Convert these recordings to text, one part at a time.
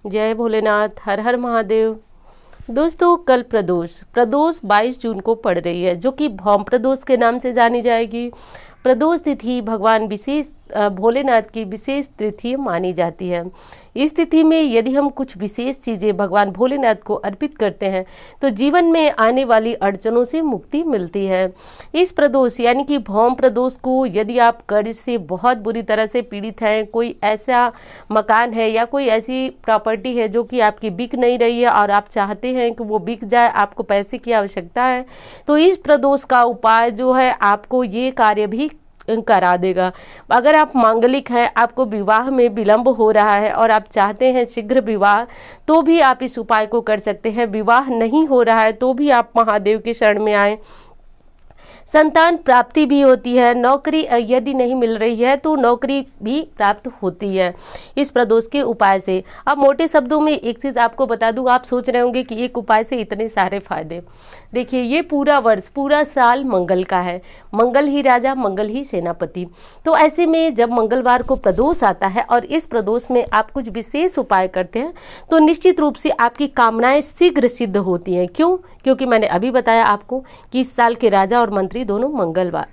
जय भोलेनाथ, हर हर महादेव। दोस्तों, कल प्रदोष प्रदोष 22 जून को पड़ रही है, जो कि भौम प्रदोष के नाम से जानी जाएगी। प्रदोष तिथि भगवान विशेष भोलेनाथ की विशेष तिथि मानी जाती है। इस तिथि में यदि हम कुछ विशेष चीज़ें भगवान भोलेनाथ को अर्पित करते हैं तो जीवन में आने वाली अड़चनों से मुक्ति मिलती है। इस प्रदोष यानी कि भौम प्रदोष को यदि आप कर्ज से बहुत बुरी तरह से पीड़ित हैं, कोई ऐसा मकान है या कोई ऐसी प्रॉपर्टी है जो कि आपकी बिक नहीं रही है और आप चाहते हैं कि वो बिक जाए, आपको पैसे की आवश्यकता है, तो इस प्रदोष का उपाय जो है आपको ये कार्य भी करा देगा। अगर आप मांगलिक हैं, आपको विवाह में विलंब हो रहा है और आप चाहते हैं शीघ्र विवाह, तो भी आप इस उपाय को कर सकते हैं। विवाह नहीं हो रहा है तो भी आप महादेव के शरण में आएं। संतान प्राप्ति भी होती है। नौकरी यदि नहीं मिल रही है तो नौकरी भी प्राप्त होती है इस प्रदोष के उपाय से। अब मोटे शब्दों में एक चीज़ आपको बता दूं, आप सोच रहे होंगे कि एक उपाय से इतने सारे फायदे। देखिए, ये पूरा वर्ष पूरा साल मंगल का है। मंगल ही राजा, मंगल ही सेनापति। तो ऐसे में जब मंगलवार को प्रदोष आता है और इस प्रदोष में आप कुछ विशेष उपाय करते हैं तो निश्चित रूप से आपकी कामनाएं शीघ्र सिद्ध होती हैं। क्यों? क्योंकि मैंने अभी बताया आपको कि इस साल के राजा और मंत्री दोनों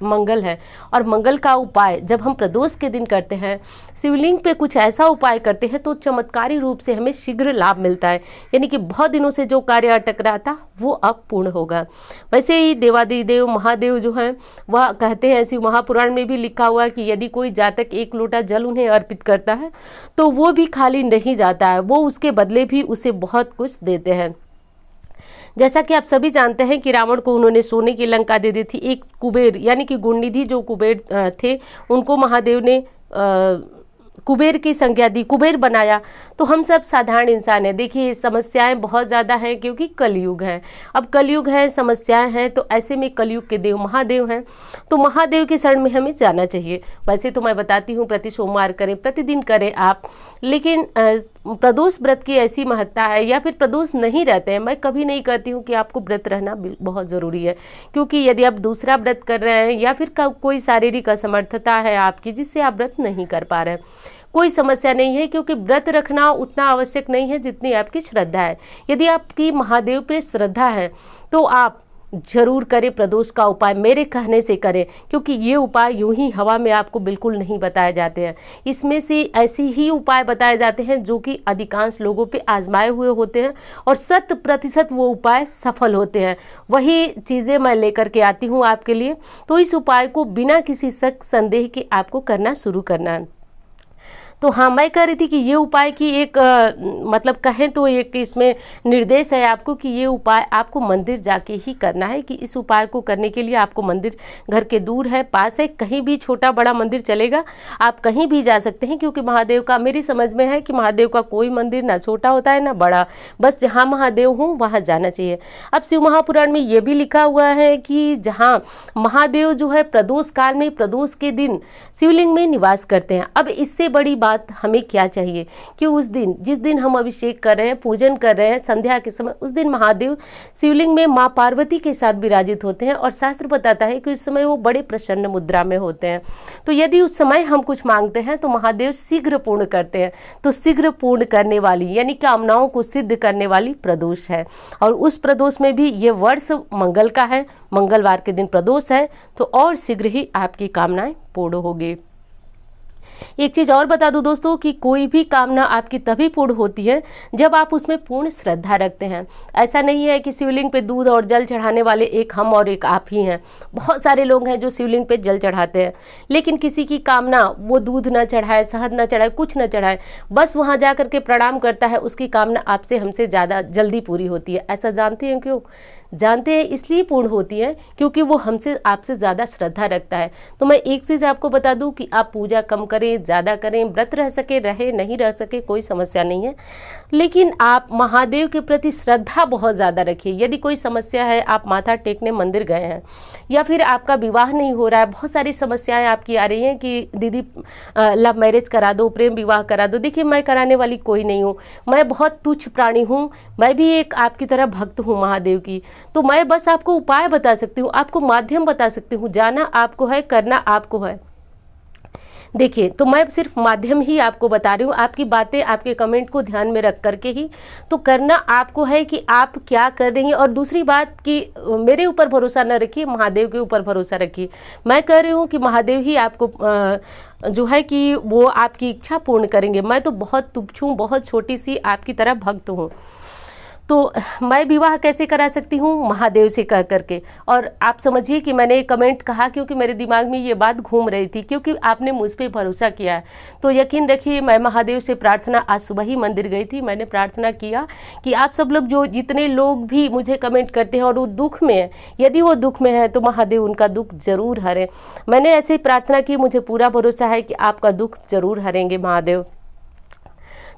मंगल है। और मंगल का उपाय जब हम प्रदोष के दिन करते हैं, शिवलिंग पे कुछ ऐसा उपाय करते हैं तो चमत्कारी रूप से हमें शीघ्र लाभ मिलता है। यानी कि बहुत दिनों से जो कार्य अटक रहा था वो अब पूर्ण होगा। वैसे ही देवादिदेव महादेव जो हैं वह कहते हैं, शिव महापुराण में भी लिखा हुआ है कि यदि कोई जातक 1 लोटा जल उन्हें अर्पित करता है तो वो भी खाली नहीं जाता है, वो उसके बदले भी उसे बहुत कुछ देते हैं। जैसा कि आप सभी जानते हैं कि रावण को उन्होंने सोने की लंका दे दी थी। एक कुबेर यानी कि गुणनिधि जो कुबेर थे, उनको महादेव ने कुबेर की संज्ञा दी, कुबेर बनाया। तो हम सब साधारण इंसान हैं। देखिए, समस्याएं बहुत ज़्यादा हैं क्योंकि कलयुग है। अब कलयुग है, समस्याएं हैं, तो ऐसे में कलयुग के देव महादेव हैं, तो महादेव के शरण में हमें जाना चाहिए। वैसे तो मैं बताती हूँ प्रति सोमवार करें, प्रतिदिन करें आप, लेकिन प्रदोष व्रत की ऐसी महत्ता है, या फिर प्रदोष नहीं रहते हैं, मैं कभी नहीं कहती हूँ कि आपको व्रत रहना बहुत ज़रूरी है। क्योंकि यदि आप दूसरा व्रत कर रहे हैं या फिर कोई शारीरिक असमर्थता है आपकी जिससे आप व्रत नहीं कर पा रहे हैं, कोई समस्या नहीं है, क्योंकि व्रत रखना उतना आवश्यक नहीं है जितनी आपकी श्रद्धा है। यदि आपकी महादेव पे श्रद्धा है तो आप जरूर करें प्रदोष का उपाय, मेरे कहने से करें, क्योंकि ये उपाय यूं ही हवा में आपको बिल्कुल नहीं बताए जाते हैं। इसमें से ऐसे ही उपाय बताए जाते हैं जो कि अधिकांश लोगों पे आजमाए हुए होते हैं और 100% वो उपाय सफल होते हैं। वही चीज़ें मैं लेकर के आती हूँ आपके लिए। तो इस उपाय को बिना किसी शक संदेह के आपको करना शुरू करना है। तो हाँ, मैं कह रही थी कि ये उपाय की एक मतलब कहें तो एक इसमें निर्देश है आपको कि ये उपाय आपको मंदिर जाके ही करना है। कि इस उपाय को करने के लिए आपको मंदिर घर के दूर है, पास है, कहीं भी छोटा बड़ा मंदिर चलेगा, आप कहीं भी जा सकते हैं। क्योंकि महादेव का मेरी समझ में है कि महादेव का कोई मंदिर ना छोटा होता है ना बड़ा, बस जहाँ महादेव हों वहाँ जाना चाहिए। अब शिव महापुराण में ये भी लिखा हुआ है कि जहाँ महादेव जो है प्रदोष काल में, प्रदोष के दिन शिवलिंग में निवास करते हैं। अब इससे बड़ी बात हमें क्या चाहिए कि उस दिन जिस दिन हम अभिषेक कर रहे हैं, पूजन कर रहे हैं संध्या के समय, उस दिन महादेव शिवलिंग में मां पार्वती के साथ विराजित होते हैं। और शास्त्र बताता है कि उस समय वो बड़े प्रसन्न मुद्रा में होते हैं। तो यदि उस समय हम कुछ मांगते हैं तो महादेव शीघ्र पूर्ण करते हैं। तो शीघ्र पूर्ण करने वाली यानी कामनाओं को सिद्ध करने वाली प्रदोष है। और उस प्रदोष में भी ये वर्ष मंगल का है, मंगलवार के दिन प्रदोष है, तो और शीघ्र ही आपकी कामनाएं पूर्ण होगी। एक चीज और बता दूं दोस्तों कि कोई भी कामना आपकी तभी पूर्ण होती है जब आप उसमें पूर्ण श्रद्धा रखते हैं। ऐसा नहीं है कि शिवलिंग पे दूध और जल चढ़ाने वाले एक हम और एक आप ही हैं। बहुत सारे लोग हैं जो शिवलिंग पे जल चढ़ाते हैं, लेकिन किसी की कामना वो दूध न चढ़ाए, शहद न चढ़ाए, कुछ न चढ़ाए, बस वहाँ जा करके प्रणाम करता है, उसकी कामना आपसे हमसे ज़्यादा जल्दी पूरी होती है। ऐसा जानते हैं क्यों? जानते हैं इसलिए पूर्ण होती है क्योंकि वो हमसे आपसे ज़्यादा श्रद्धा रखता है। तो मैं एक चीज़ आपको बता दूं कि आप पूजा कम करें, ज़्यादा करें, व्रत रह सके रहे, नहीं रह सके कोई समस्या नहीं है, लेकिन आप महादेव के प्रति श्रद्धा बहुत ज़्यादा रखिए। यदि कोई समस्या है, आप माथा टेकने मंदिर गए हैं या फिर आपका विवाह नहीं हो रहा है, बहुत सारी समस्याएं आपकी आ रही हैं कि दीदी लव मैरिज करा दो, प्रेम विवाह करा दो। देखिए, मैं कराने वाली कोई नहीं हूँ, मैं बहुत तुच्छ प्राणी हूँ, मैं भी एक आपकी तरह भक्त हूँ महादेव की। तो मैं बस आपको उपाय बता सकती हूँ, आपको माध्यम बता सकती हूँ, जाना आपको है, करना आपको है। देखिए, तो मैं सिर्फ माध्यम ही आपको बता रही हूँ, आपकी बातें, आपके कमेंट को ध्यान में रख करके ही तो करना आपको है कि आप क्या कर रही हैं। और दूसरी बात कि मेरे ऊपर भरोसा न रखिए, महादेव के ऊपर भरोसा रखिए। मैं कह रही हूँ कि महादेव ही आपको जो है कि वो आपकी इच्छा पूर्ण करेंगे। मैं तो बहुत तुच्छ हूँ, बहुत छोटी सी आपकी तरह भक्त हूँ। तो मैं विवाह कैसे करा सकती हूँ? महादेव से कह करके। और आप समझिए कि मैंने कमेंट कहा क्योंकि मेरे दिमाग में ये बात घूम रही थी, क्योंकि आपने मुझ पर भरोसा किया है। तो यकीन रखिए, मैं महादेव से प्रार्थना, आज सुबह ही मंदिर गई थी, मैंने प्रार्थना किया कि आप सब लोग, जो जितने लोग भी मुझे कमेंट करते हैं और वो दुख में है, यदि वो दुख में है तो महादेव उनका दुख जरूर हरे। मैंने ऐसे ही प्रार्थना की, मुझे पूरा भरोसा है कि आपका दुख जरूर हरेंगे महादेव।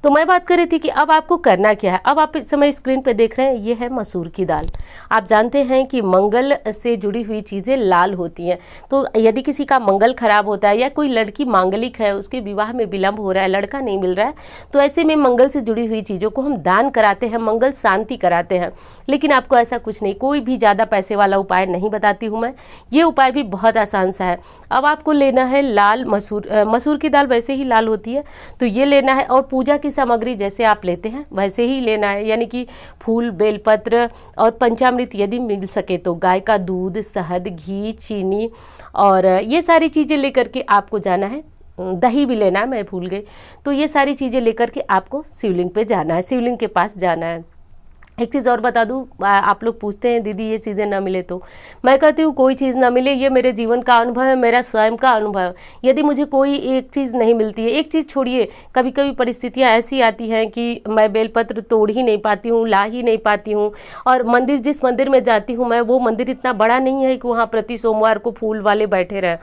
तो मैं बात कर रही थी कि अब आपको करना क्या है। अब आप इस समय स्क्रीन पे देख रहे हैं, ये है मसूर की दाल। आप जानते हैं कि मंगल से जुड़ी हुई चीज़ें लाल होती हैं। तो यदि किसी का मंगल खराब होता है या कोई लड़की मांगलिक है, उसके विवाह में विलंब हो रहा है, लड़का नहीं मिल रहा है, तो ऐसे में मंगल से जुड़ी हुई चीज़ों को हम दान कराते हैं, मंगल शांति कराते हैं। लेकिन आपको ऐसा कुछ नहीं, कोई भी ज़्यादा पैसे वाला उपाय नहीं बताती हूँ मैं। ये उपाय भी बहुत आसान सा है। अब आपको लेना है लाल मसूर की दाल, वैसे ही लाल होती है, तो ये लेना है। और पूजा की सामग्री जैसे आप लेते हैं वैसे ही लेना है, यानी कि फूल, बेलपत्र और पंचामृत, यदि मिल सके तो गाय का दूध, शहद, घी, चीनी और ये सारी चीज़ें लेकर के आपको जाना है। दही भी लेना है, मैं भूल गई। तो ये सारी चीज़ें लेकर के आपको शिवलिंग पे जाना है, शिवलिंग के पास जाना है। एक चीज़ और बता दूं, आप लोग पूछते हैं दीदी ये चीज़ें ना मिले तो, मैं कहती हूँ कोई चीज़ ना मिले, ये मेरे जीवन का अनुभव है, मेरा स्वयं का अनुभव है। यदि मुझे कोई एक चीज़ नहीं मिलती है, एक चीज़ छोड़िए, कभी कभी परिस्थितियाँ ऐसी आती हैं कि मैं बेलपत्र तोड़ ही नहीं पाती हूँ, ला ही नहीं पाती हूँ। और मंदिर, जिस मंदिर में जाती हूँ मैं, वो मंदिर इतना बड़ा नहीं है कि वहाँ प्रति सोमवार को फूल वाले बैठे रहें,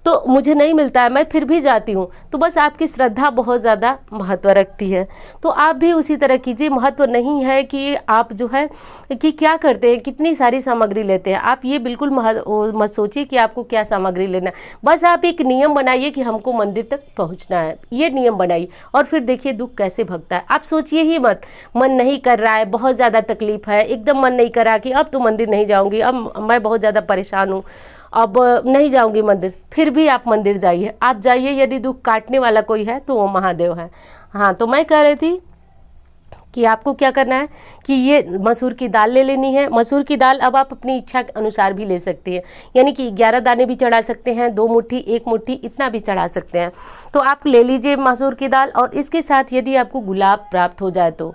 तो मुझे नहीं मिलता है, मैं फिर भी जाती हूँ। तो बस आपकी श्रद्धा बहुत ज़्यादा महत्व रखती है, तो आप भी उसी तरह कीजिए। महत्व नहीं है कि आप जो है कि क्या करते हैं, कितनी सारी सामग्री लेते हैं, आप ये बिल्कुल मत सोचिए कि आपको क्या सामग्री लेना है। बस आप एक नियम बनाइए कि हमको मंदिर तक पहुँचना है, ये नियम बनाइए, और फिर देखिए दुख कैसे भगता है। आप सोचिए ही मत, मन नहीं कर रहा है, बहुत ज़्यादा तकलीफ है, एकदम मन नहीं कर रहा कि अब तो मंदिर नहीं जाऊँगी, अब मैं बहुत ज़्यादा परेशान हूँ, अब नहीं जाऊंगी मंदिर, फिर भी आप मंदिर जाइए, आप जाइए। यदि दुख काटने वाला कोई है तो वो महादेव है। हाँ, तो मैं कह रही थी कि आपको क्या करना है कि ये मसूर की दाल ले लेनी है। मसूर की दाल अब आप अपनी इच्छा के अनुसार भी ले सकते हैं, यानी कि 11 दाने भी चढ़ा सकते हैं, 2 मुट्ठी, 1 मुट्ठी, इतना भी चढ़ा सकते हैं। तो आप ले लीजिए मसूर की दाल, और इसके साथ यदि आपको गुलाब प्राप्त हो जाए तो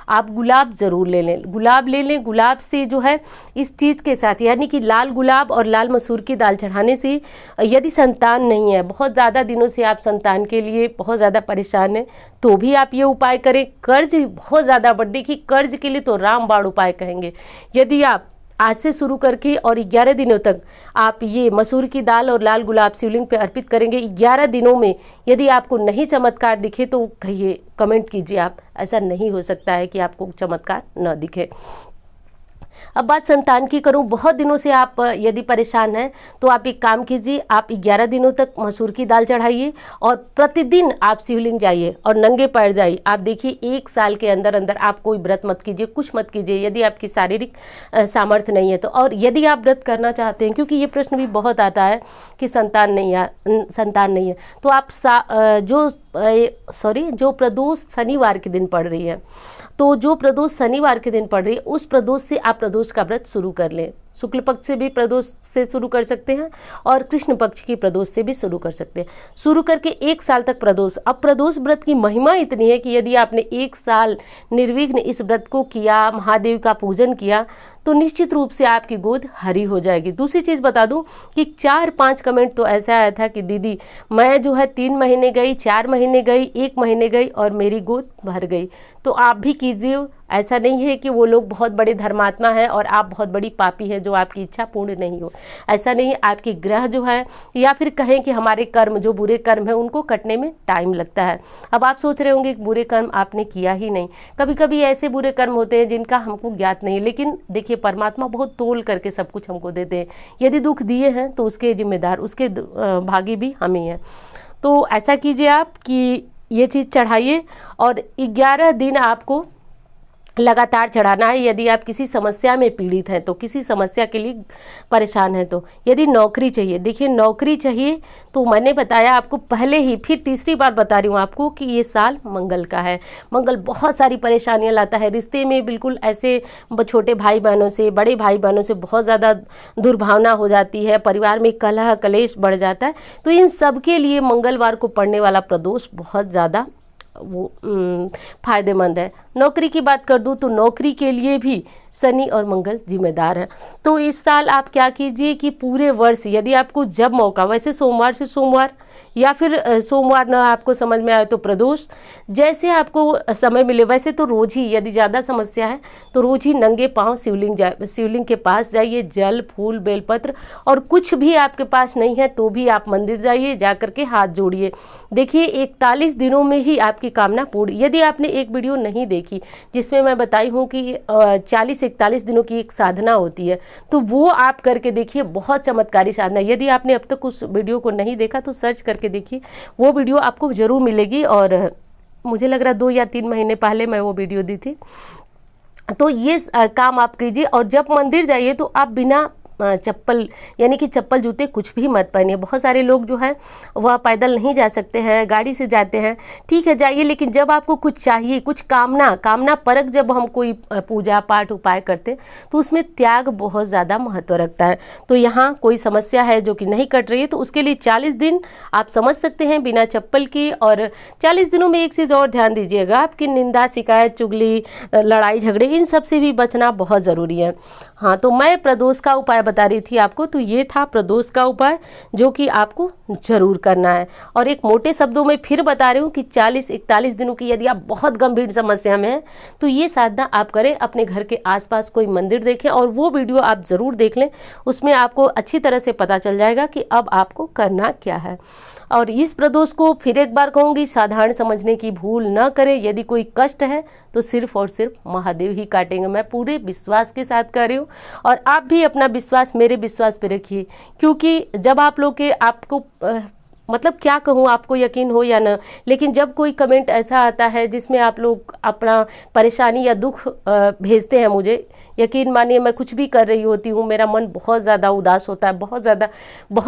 आप गुलाब ज़रूर ले लें, गुलाब ले लें। गुलाब से जो है इस चीज़ के साथ, यानी कि लाल गुलाब और लाल मसूर की दाल चढ़ाने से, यदि संतान नहीं है, बहुत ज़्यादा दिनों से आप संतान के लिए बहुत ज़्यादा परेशान हैं, तो भी आप ये उपाय करें। कर्ज बहुत ज़्यादा बढ़, देखिए कर्ज के लिए तो रामबाण उपाय कहेंगे। यदि आप आज से शुरू करके और 11 दिनों तक आप ये मसूर की दाल और लाल गुलाब शिवलिंग पे अर्पित करेंगे, 11 दिनों में यदि आपको नहीं चमत्कार दिखे तो कहिए, कमेंट कीजिए आप, ऐसा नहीं हो सकता है कि आपको चमत्कार न दिखे। अब बात संतान की करूं, बहुत दिनों से आप यदि परेशान हैं तो आप एक काम कीजिए, आप 11 दिनों तक मसूर की दाल चढ़ाइए और प्रतिदिन आप शिवलिंग जाइए और नंगे पैर जाइए। आप देखिए 1 साल के अंदर अंदर आप कोई व्रत मत कीजिए, कुछ मत कीजिए यदि आपकी शारीरिक सामर्थ्य नहीं है तो। और यदि आप व्रत करना चाहते हैं, क्योंकि ये प्रश्न भी बहुत आता है कि संतान नहीं है, तो आप जो प्रदोष शनिवार के दिन पड़ रही है, तो जो प्रदोष शनिवार के दिन पड़ रही है, उस प्रदोष से आप प्रदोष का व्रत शुरू कर लें। शुक्ल पक्ष से भी प्रदोष से शुरू कर सकते हैं और कृष्ण पक्ष की प्रदोष से भी शुरू कर सकते हैं। शुरू करके 1 साल तक प्रदोष। अब प्रदोष व्रत की महिमा इतनी है कि यदि आपने 1 साल निर्विघ्न इस व्रत को किया, महादेव का पूजन किया, तो निश्चित रूप से आपकी गोद हरी हो जाएगी। दूसरी चीज़ बता दूं कि 4-5 कमेंट तो ऐसा आया था कि दीदी मैं जो है 3 महीने गई, 4 महीने गई, 1 महीने गई और मेरी गोद भर गई। तो आप भी कीजिए। ऐसा नहीं है कि वो लोग बहुत बड़े धर्मात्मा हैं और आप बहुत बड़ी पापी हैं जो आपकी इच्छा पूर्ण नहीं हो, ऐसा नहीं। आपकी ग्रह जो है, या फिर कहें कि हमारे कर्म, जो बुरे कर्म हैं, उनको कटने में टाइम लगता है। अब आप सोच रहे होंगे कि बुरे कर्म आपने किया ही नहीं। कभी कभी ऐसे बुरे कर्म होते हैं जिनका हमको ज्ञात नहीं है, लेकिन देखिए परमात्मा बहुत तोल करके सब कुछ हमको देते हैं। यदि दुख दिए हैं तो उसके जिम्मेदार, उसके भागी भी हम ही हैं। तो ऐसा कीजिए आप कि ये चीज़ चढ़ाइए और 11 दिन आपको लगातार चढ़ाना है। यदि आप किसी समस्या में पीड़ित हैं तो, किसी समस्या के लिए परेशान हैं तो, यदि नौकरी चाहिए, देखिए नौकरी चाहिए तो मैंने बताया आपको पहले ही, फिर तीसरी बार बता रही हूँ आपको कि ये साल मंगल का है। मंगल बहुत सारी परेशानियां लाता है, रिश्ते में बिल्कुल ऐसे छोटे भाई बहनों से, बड़े भाई बहनों से बहुत ज़्यादा दुर्भावना हो जाती है, परिवार में कलह कलेश बढ़ जाता है। तो इन सब के लिए मंगलवार को पड़ने वाला प्रदोष बहुत ज़्यादा वो फायदेमंद है। नौकरी की बात कर दूं तो नौकरी के लिए भी शनि और मंगल जिम्मेदार है। तो इस साल आप क्या कीजिए कि पूरे वर्ष यदि आपको जब मौका, वैसे सोमवार से सोमवार या फिर सोमवार ना आपको समझ में आए तो प्रदोष, जैसे आपको समय मिले, वैसे तो रोज ही, यदि ज़्यादा समस्या है तो रोज ही नंगे पांव शिवलिंग के पास जाइए, जल फूल बेलपत्र, और कुछ भी आपके पास नहीं है तो भी आप मंदिर जाइए, जा करके हाथ जोड़िए। देखिए 41 दिनों में ही आपकी कामना पूरी। यदि आपने एक वीडियो नहीं देखी जिसमें मैं बताई हूँ कि 40-41 दिनों की एक साधना होती है, तो वो आप करके देखिए, बहुत चमत्कारी साधना। यदि आपने अब तक उस वीडियो को नहीं देखा तो सर्च करके देखिए, वो वीडियो आपको जरूर मिलेगी। और मुझे लग रहा 2 या 3 महीने पहले मैं वो वीडियो दी थी। तो ये काम आप कीजिए। और जब मंदिर जाइए तो आप बिना चप्पल, यानी कि चप्पल जूते कुछ भी मत पहनिए। बहुत सारे लोग जो है वह पैदल नहीं जा सकते हैं, गाड़ी से जाते हैं, ठीक है जाइए, लेकिन जब आपको कुछ चाहिए, कुछ कामना परक जब हम कोई पूजा पाठ उपाय करते तो उसमें त्याग बहुत ज़्यादा महत्व रखता है। तो यहाँ कोई समस्या है जो कि नहीं कट रही है तो उसके लिए 40 दिन आप समझ सकते हैं बिना चप्पल की। और 40 दिनों में एक चीज़ और ध्यान दीजिएगा, आपकी निंदा शिकायत चुगली लड़ाई झगड़े इन सब से भी बचना बहुत ज़रूरी है। हाँ, तो मैं प्रदोष का उपाय बता रही थी आपको, तो ये था प्रदोष का उपाय जो कि आपको जरूर करना है। और एक मोटे शब्दों में फिर बता रही हूँ कि 40-41 दिनों की यदि आप बहुत गंभीर समस्या में हैं तो ये साधना आप करें। अपने घर के आसपास कोई मंदिर देखें और वो वीडियो आप जरूर देख लें, उसमें आपको अच्छी तरह से पता चल जाएगा कि अब आपको करना क्या है। और इस प्रदोष को फिर एक बार कहूँगी, साधारण समझने की भूल न करें। यदि कोई कष्ट है तो सिर्फ और सिर्फ महादेव ही काटेंगे। मैं पूरे विश्वास के साथ कर रही हूँ और आप भी अपना विश्वास मेरे विश्वास पे रखिए, क्योंकि जब आप लोग के आपको मतलब क्या कहूँ, आपको यकीन हो या न, लेकिन जब कोई कमेंट ऐसा आता है जिसमें आप लोग अपना परेशानी या दुख भेजते हैं मुझे, यकीन मानिए मैं कुछ भी कर रही होती हूँ, मेरा मन बहुत ज़्यादा उदास होता है, बहुत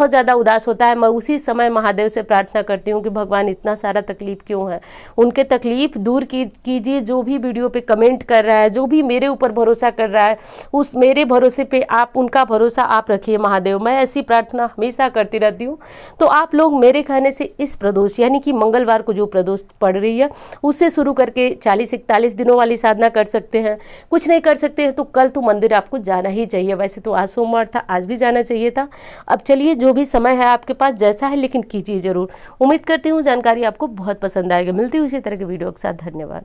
ज़्यादा उदास होता है। मैं उसी समय महादेव से प्रार्थना करती हूँ कि भगवान इतना सारा तकलीफ क्यों है, उनके तकलीफ दूर कीजिए। जो भी वीडियो पे कमेंट कर रहा है, जो भी मेरे ऊपर भरोसा कर रहा है, उस मेरे भरोसे पे आप, उनका भरोसा आप रखिए महादेव। मैं ऐसी प्रार्थना हमेशा करती रहती हूँ। तो आप लोग मेरे कहने से इस प्रदोष यानी कि मंगलवार को जो प्रदोष पड़ रही है उससे शुरू करके 40-41 दिनों वाली साधना कर सकते हैं। कुछ नहीं कर सकते हैं तो कल तो मंदिर आपको जाना ही चाहिए। वैसे तो आज सोमवार था, आज भी जाना चाहिए था। अब चलिए, जो भी समय है आपके पास जैसा है, लेकिन कीजिए जरूर। उम्मीद करती हूँ जानकारी आपको बहुत पसंद आएगी। मिलती हूँ इसी तरह के वीडियो के साथ। धन्यवाद।